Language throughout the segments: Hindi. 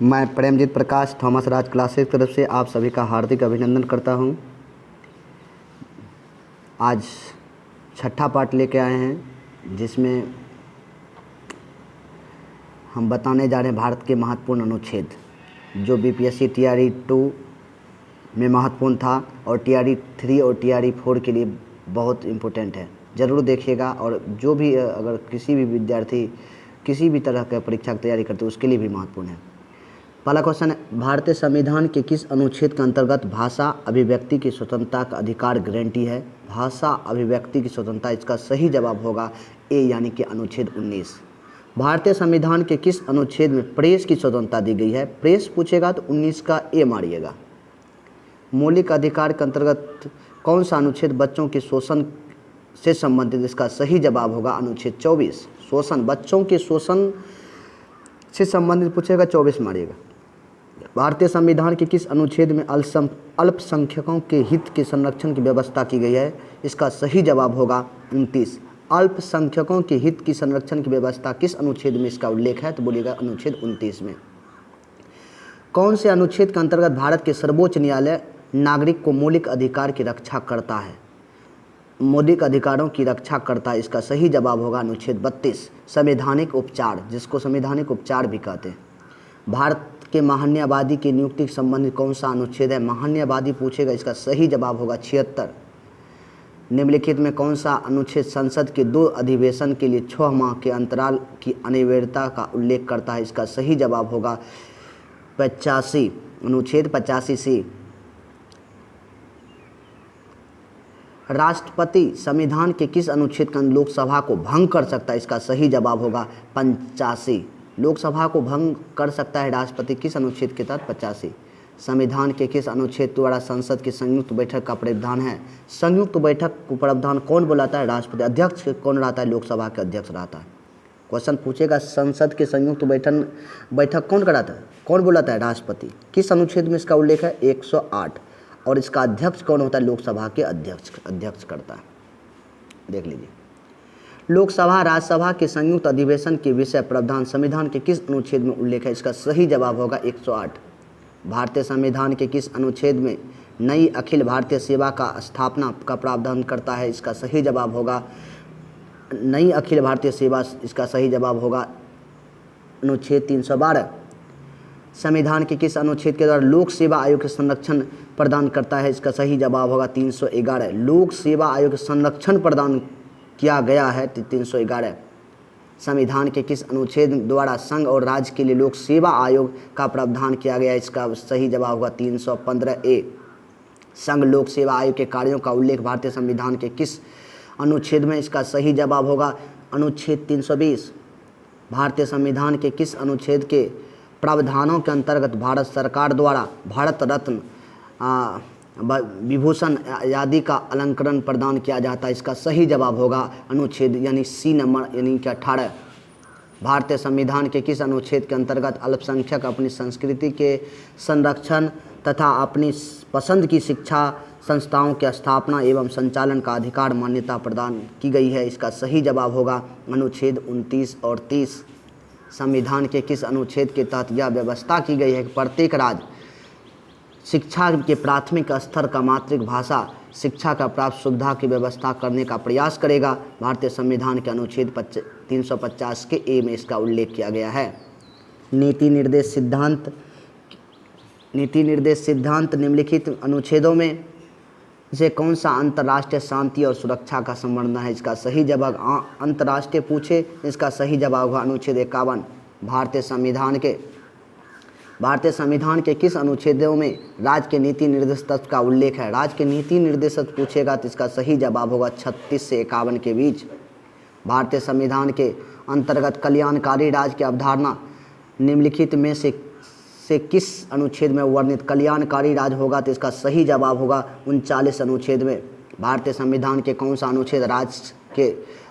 मैं प्रेमजीत प्रकाश थॉमस राज क्लासेस की तरफ से आप सभी का हार्दिक अभिनंदन करता हूं। आज छठा पार्ट लेके आए हैं जिसमें हम बताने जा रहे हैं भारत के महत्वपूर्ण अनुच्छेद जो बीपीएससी टीआरई 2 में महत्वपूर्ण था और टीआरई 3 और टीआरई 4 के लिए बहुत इम्पोर्टेंट है। ज़रूर देखिएगा और जो भी अगर किसी भी विद्यार्थी किसी भी तरह का परीक्षा की तैयारी करते हैं उसके लिए भी महत्वपूर्ण है। पहला क्वेश्चन है, भारतीय संविधान के किस अनुच्छेद के अंतर्गत भाषा अभिव्यक्ति की स्वतंत्रता का अधिकार गारंटी है? भाषा अभिव्यक्ति की स्वतंत्रता, इसका सही जवाब होगा ए यानी कि अनुच्छेद 19। भारतीय संविधान के किस अनुच्छेद में प्रेस की स्वतंत्रता दी गई है? प्रेस पूछेगा तो 19 का ए मारिएगा। मौलिक अधिकार के अंतर्गत कौन सा अनुच्छेद बच्चों के शोषण से संबंधित? इसका सही जवाब होगा अनुच्छेद 24। शोषण, बच्चों के शोषण से संबंधित पूछेगा 24 मारिएगा। भारतीय संविधान के किस अनुच्छेद में अल्पसंख्यकों के हित के संरक्षण की व्यवस्था की गई है? इसका सही जवाब होगा 29। अल्पसंख्यकों के हित की संरक्षण की व्यवस्था किस अनुच्छेद में इसका उल्लेख है? तो बोलिएगा अनुच्छेद 29 में। कौन से अनुच्छेद के अंतर्गत भारत के सर्वोच्च न्यायालय नागरिक को मौलिक अधिकार की रक्षा करता है? मौलिक अधिकारों की रक्षा करता है, इसका सही जवाब होगा अनुच्छेद 32। संवैधानिक उपचार, जिसको संवैधानिक उपचार भी कहते हैं। भारत के महान्यायवादी की नियुक्ति के संबंधित कौन सा अनुच्छेद है? महान्यायवादी पूछेगा, इसका सही जवाब होगा 76। निम्नलिखित में कौन सा अनुच्छेद संसद के 2 अधिवेशन के लिए 6 माह के अंतराल की अनिवार्यता का उल्लेख करता है? इसका सही जवाब होगा 85, अनुच्छेद 85C। राष्ट्रपति संविधान के किस अनुच्छेद का लोकसभा को भंग कर सकता है? इसका सही जवाब होगा 85। लोकसभा को भंग कर सकता है राष्ट्रपति किस अनुच्छेद के तहत? 85। संविधान के किस अनुच्छेद द्वारा संसद की संयुक्त बैठक का प्रावधान है? संयुक्त बैठक को प्रावधान कौन बुलाता है? राष्ट्रपति। अध्यक्ष कौन रहता है? लोकसभा के अध्यक्ष रहता है। क्वेश्चन पूछेगा संसद के संयुक्त बैठक कौन कराता है, कौन बुलाता है? राष्ट्रपति। किस अनुच्छेद में इसका उल्लेख है? 108। और इसका अध्यक्ष कौन होता है? लोकसभा के अध्यक्ष करता है। देख लीजिए, लोकसभा राज्यसभा के संयुक्त अधिवेशन के विषय प्रावधान संविधान के किस अनुच्छेद में उल्लेख है? इसका सही जवाब होगा 108। भारतीय संविधान के किस अनुच्छेद में नई अखिल भारतीय सेवा का स्थापना का प्रावधान करता है? इसका सही जवाब होगा नई अखिल भारतीय सेवा, इसका सही जवाब होगा अनुच्छेद 312। संविधान के किस अनुच्छेद के द्वारा लोक सेवा आयोग के संरक्षण प्रदान करता है? इसका सही जवाब होगा 311। लोक सेवा आयोग के संरक्षण प्रदान किया गया है 311। संविधान के किस अनुच्छेद द्वारा संघ और राज्य के लिए लोक सेवा आयोग का प्रावधान किया गया है? इसका सही जवाब होगा 315A। संघ लोक सेवा आयोग के कार्यों का उल्लेख भारतीय संविधान के किस अनुच्छेद में? इसका सही जवाब होगा अनुच्छेद 320। भारतीय संविधान के किस अनुच्छेद के प्रावधानों के अंतर्गत भारत सरकार द्वारा भारत रत्न विभूषण आदि का अलंकरण प्रदान किया जाता है? इसका सही जवाब होगा अनुच्छेद यानी सी नंबर यानी कि 18। भारतीय संविधान के किस अनुच्छेद के अंतर्गत अल्पसंख्यक अपनी संस्कृति के संरक्षण तथा अपनी पसंद की शिक्षा संस्थाओं की स्थापना एवं संचालन का अधिकार मान्यता प्रदान की गई है? इसका सही जवाब होगा अनुच्छेद 29 और 30। संविधान के किस अनुच्छेद के तहत यह व्यवस्था की गई है कि प्रत्येक राज्य शिक्षा के प्राथमिक स्तर का मातृभाषा शिक्षा का प्राप्त सुविधा की व्यवस्था करने का प्रयास करेगा? भारतीय संविधान के अनुच्छेद 350 के ए में इसका उल्लेख किया गया है। नीति निर्देश सिद्धांत निम्नलिखित अनुच्छेदों में से कौन सा अंतर्राष्ट्रीय शांति और सुरक्षा का संवर्धन है? इसका सही जवाब अंतर्राष्ट्रीय पूछे, इसका सही जवाब होगा अनुच्छेद 51। भारतीय संविधान के किस अनुच्छेदों में राज्य के नीति निर्देश तत्व का उल्लेख है? राज्य के नीति निर्देश पूछेगा तो इसका सही जवाब होगा 36 से 51 के बीच। भारतीय संविधान के अंतर्गत कल्याणकारी राज्य की अवधारणा निम्नलिखित में से किस अनुच्छेद में वर्णित कल्याणकारी राज्य होगा? तो इसका सही जवाब होगा 39 अनुच्छेद में। भारतीय संविधान के कौन सा अनुच्छेद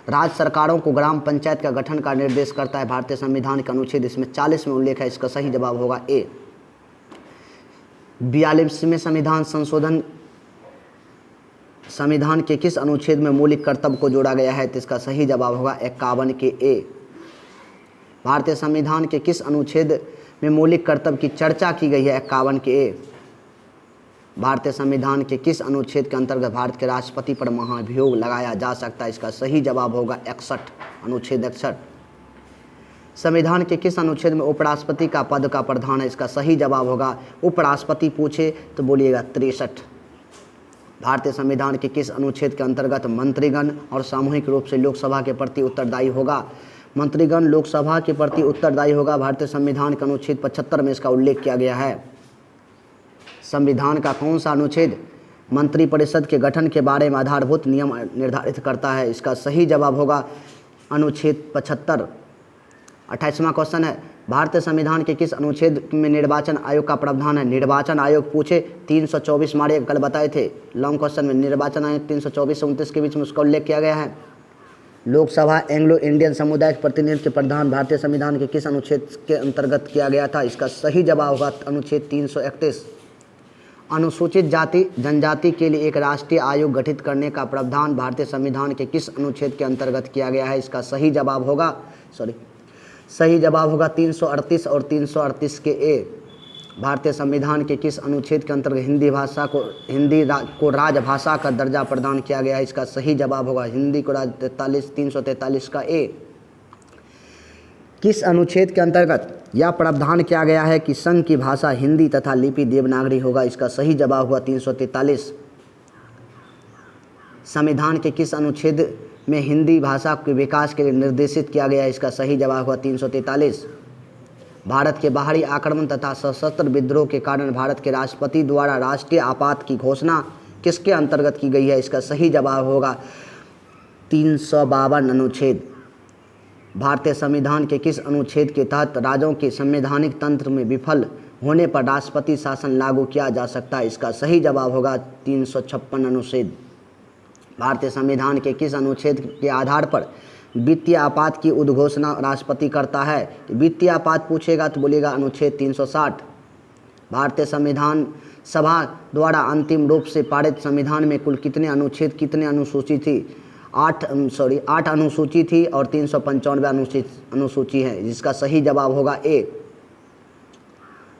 राज्य सरकारों को ग्राम पंचायत का गठन का निर्देश करता है? भारतीय संविधान का अनुच्छेद इसमें 40 में उल्लेख है, इसका सही जवाब होगा ए। 42वें संविधान संशोधन संविधान के किस अनुच्छेद में मौलिक कर्तव्य को जोड़ा गया है? तो इसका सही जवाब होगा 51 के ए। भारतीय संविधान के किस अनुच्छेद में मौलिक कर्तव्य की चर्चा की गई है? 51 के ए। भारतीय संविधान के किस अनुच्छेद के अंतर्गत भारत के राष्ट्रपति पर महाभियोग लगाया जा सकता है? इसका सही जवाब होगा 61, अनुच्छेद 61। संविधान के किस अनुच्छेद में उपराष्ट्रपति का पद का प्रावधान है? इसका सही जवाब होगा, उपराष्ट्रपति पूछे तो बोलिएगा 63। भारतीय संविधान के किस अनुच्छेद के अंतर्गत मंत्रीगण और सामूहिक रूप से लोकसभा के प्रति उत्तरदायी होगा? मंत्रीगण लोकसभा के प्रति उत्तरदायी होगा। भारतीय संविधान के अनुच्छेद 75 में इसका उल्लेख किया गया है। संविधान का कौन सा अनुच्छेद मंत्रिपरिषद के गठन के बारे में आधारभूत नियम निर्धारित करता है? इसका सही जवाब होगा अनुच्छेद 75। 28वां क्वेश्चन है, भारतीय संविधान के किस अनुच्छेद में निर्वाचन आयोग का प्रावधान है? निर्वाचन आयोग पूछे 324 मारे कल बताए थे लॉन्ग क्वेश्चन में, निर्वाचन आयोग 324 से 29 के बीच में उसका उल्लेख किया गया है। लोकसभा एंग्लो इंडियन समुदाय के प्रतिनिधित्व के प्रावधान भारतीय संविधान के किस अनुच्छेद के अंतर्गत किया गया था? इसका सही जवाब होगा अनुच्छेद 331। अनुसूचित जाति जनजाति के लिए एक राष्ट्रीय आयोग गठित करने का प्रावधान भारतीय संविधान के किस अनुच्छेद के अंतर्गत किया गया है? इसका सही जवाब होगा 338 और 338 के ए। भारतीय संविधान के किस अनुच्छेद के अंतर्गत हिंदी को राजभाषा का दर्जा प्रदान किया गया है? इसका सही जवाब होगा हिंदी को 343 का ए। किस अनुच्छेद के अंतर्गत यह प्रावधान किया गया है कि संघ की भाषा हिंदी तथा लिपि देवनागरी होगा? इसका सही जवाब हुआ 343। संविधान के किस अनुच्छेद में हिंदी भाषा के विकास के लिए निर्देशित किया गया है? इसका सही जवाब हुआ 343। भारत के बाहरी आक्रमण तथा सशस्त्र विद्रोह के कारण भारत के राष्ट्रपति द्वारा राष्ट्रीय आपात की घोषणा किसके अंतर्गत की गई है? इसका सही जवाब होगा 352 अनुच्छेद। भारतीय संविधान के किस अनुच्छेद के तहत राज्यों के संवैधानिक तंत्र में विफल होने पर राष्ट्रपति शासन लागू किया जा सकता है? इसका सही जवाब होगा 356 अनुच्छेद। भारतीय संविधान के किस अनुच्छेद के आधार पर वित्तीय आपात की उद्घोषणा राष्ट्रपति करता है? वित्तीय आपात पूछेगा तो बोलिएगा अनुच्छेद 360। भारतीय संविधान सभा द्वारा अंतिम रूप से पारित संविधान में कुल कितने अनुच्छेद कितने अनुसूची थी? 8 अनुसूची थी और 395 अनुसूची है, जिसका सही जवाब होगा ए।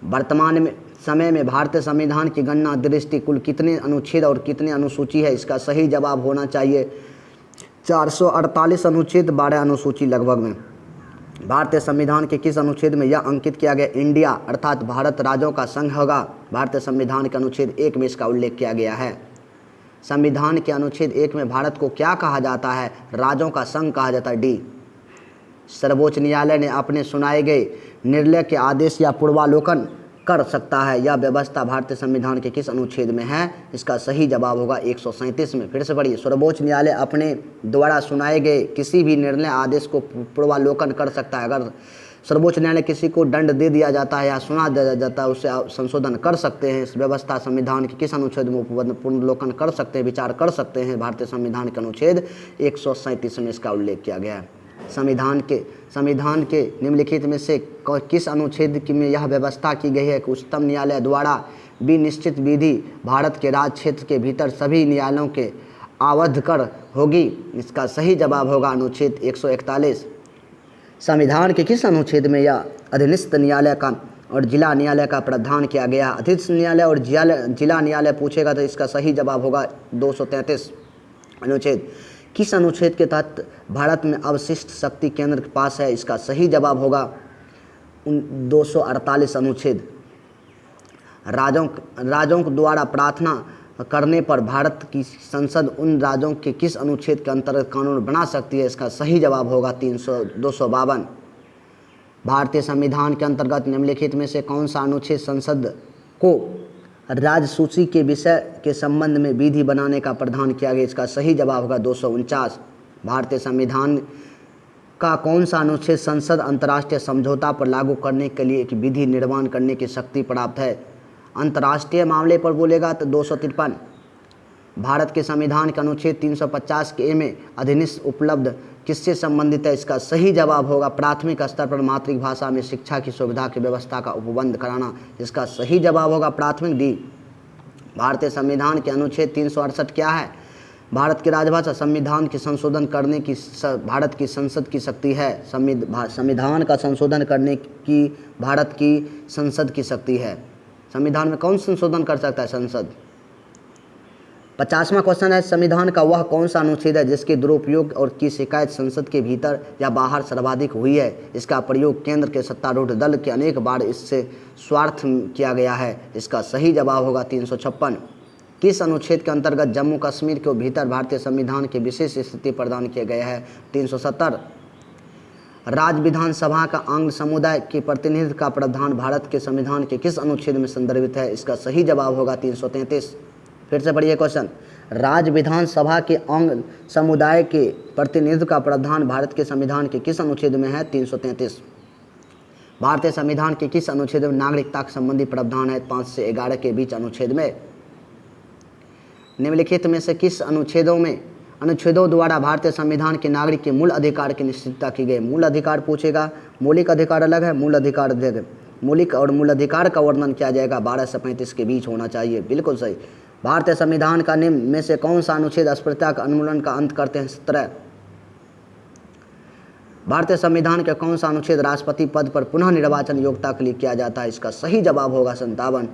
वर्तमान में समय में भारतीय संविधान की गणना दृष्टि कुल कितने अनुच्छेद और कितने अनुसूची है? इसका सही जवाब होना चाहिए 448 अनुच्छेद 12 अनुसूची लगभग में। भारतीय संविधान के किस अनुच्छेद में यह अंकित किया गया इंडिया अर्थात भारत राज्यों का संघ होगा? भारतीय संविधान के अनुच्छेद 1 में इसका उल्लेख किया गया है। संविधान के अनुच्छेद 1 में भारत को क्या कहा जाता है? राज्यों का संघ कहा जाता है, डी। सर्वोच्च न्यायालय ने अपने सुनाए गए निर्णय के आदेश या पूर्वालोकन कर सकता है, यह व्यवस्था भारतीय संविधान के किस अनुच्छेद में है? इसका सही जवाब होगा 137 में। फिर से पढ़िए, सर्वोच्च न्यायालय अपने द्वारा सुनाए गए किसी भी निर्णय आदेश को पूर्वालोकन कर सकता है। अगर सर्वोच्च न्यायालय किसी को दंड दे दिया जाता है या सुना दिया जाता है, उससे संशोधन कर सकते हैं। इस व्यवस्था संविधान के किस अनुच्छेद में पुनर्लोकन कर सकते हैं, विचार कर सकते हैं? भारतीय संविधान के अनुच्छेद 137 में इसका उल्लेख किया गया है। संविधान के निम्नलिखित में से किस अनुच्छेद में यह व्यवस्था की गई है कि उच्चतम न्यायालय द्वारा विनिश्चित विधि भारत के राज्य क्षेत्र के भीतर सभी न्यायालयों के आवध कर होगी? इसका सही जवाब होगा अनुच्छेद 141। संविधान के किस अनुच्छेद में यह अधीनस्थ न्यायालय का और जिला न्यायालय का प्रावधान किया गया? अधीनस्थ न्यायालय और जिला न्यायालय पूछेगा तो इसका सही जवाब होगा 233 अनुच्छेद। किस अनुच्छेद के तहत भारत में अवशिष्ट शक्ति केंद्र के पास है? इसका सही जवाब होगा 248 अनुच्छेद। राज्यों द्वारा प्रार्थना करने पर भारत की संसद उन राज्यों के किस अनुच्छेद के अंतर्गत कानून बना सकती है? इसका सही जवाब होगा 252। भारतीय संविधान के अंतर्गत निम्नलिखित में से कौन सा अनुच्छेद संसद को राजसूची के विषय के संबंध में विधि बनाने का प्रावधान किया गया? इसका सही जवाब होगा 249। भारतीय संविधान का कौन सा अनुच्छेद संसद अंतर्राष्ट्रीय समझौता पर लागू करने के लिए एक विधि निर्माण करने की शक्ति प्राप्त है? अंतर्राष्ट्रीय मामले पर बोलेगा तो 253। भारत के संविधान के अनुच्छेद 350 के ए में अधिनियम उपलब्ध किससे संबंधित है? इसका सही जवाब होगा प्राथमिक स्तर पर मातृभाषा में शिक्षा की सुविधा की व्यवस्था का उपबंध कराना। इसका सही जवाब होगा प्राथमिक डी। भारतीय संविधान के अनुच्छेद 368 क्या है? भारत की राजभाषा संविधान के संशोधन करने की भारत की संसद की शक्ति है। संविधान का संशोधन करने की भारत की संसद की शक्ति है। संविधान में कौन संशोधन कर सकता है? संसद। 50वां क्वेश्चन है, संविधान का वह कौन सा अनुच्छेद है जिसके दुरुपयोग और की शिकायत संसद के भीतर या बाहर सर्वाधिक हुई है? इसका प्रयोग केंद्र के सत्तारूढ़ दल के अनेक बार इससे स्वार्थ किया गया है। इसका सही जवाब होगा 356। किस अनुच्छेद के अंतर्गत जम्मू कश्मीर के भीतर भारतीय संविधान की विशेष स्थिति प्रदान किया गया है? 370। राज्य विधानसभा का अंग समुदाय के प्रतिनिधित्व का प्रावधान भारत के संविधान के किस अनुच्छेद में संदर्भित है? इसका सही जवाब होगा 333। फिर से पढ़िए क्वेश्चन, राज्य विधानसभा के अंग समुदाय के प्रतिनिधित्व का प्रावधान भारत के संविधान के किस अनुच्छेद में है? 333। भारतीय संविधान के किस अनुच्छेद में नागरिकता संबंधी प्रावधान है? 5 से 11 के बीच अनुच्छेद में। निम्नलिखित में से किस अनुच्छेदों द्वारा भारतीय संविधान के नागरिक के मूल अधिकार की निश्चितता की गई? मूल अधिकार पूछेगा, मौलिक अधिकार अलग है, मूल अधिकार अलग है। मौलिक और मूल अधिकार का वर्णन किया जाएगा 12 से 35 के बीच होना चाहिए। बिल्कुल सही। भारतीय संविधान का निम्न में से कौन सा अनुच्छेद अस्पृश्यता का उन्मूलन का अंत करते हैं? 17। भारतीय संविधान के कौन सा अनुच्छेद राष्ट्रपति पद पर पुनः निर्वाचन योग्यता के लिए किया जाता है? इसका सही जवाब होगा 57।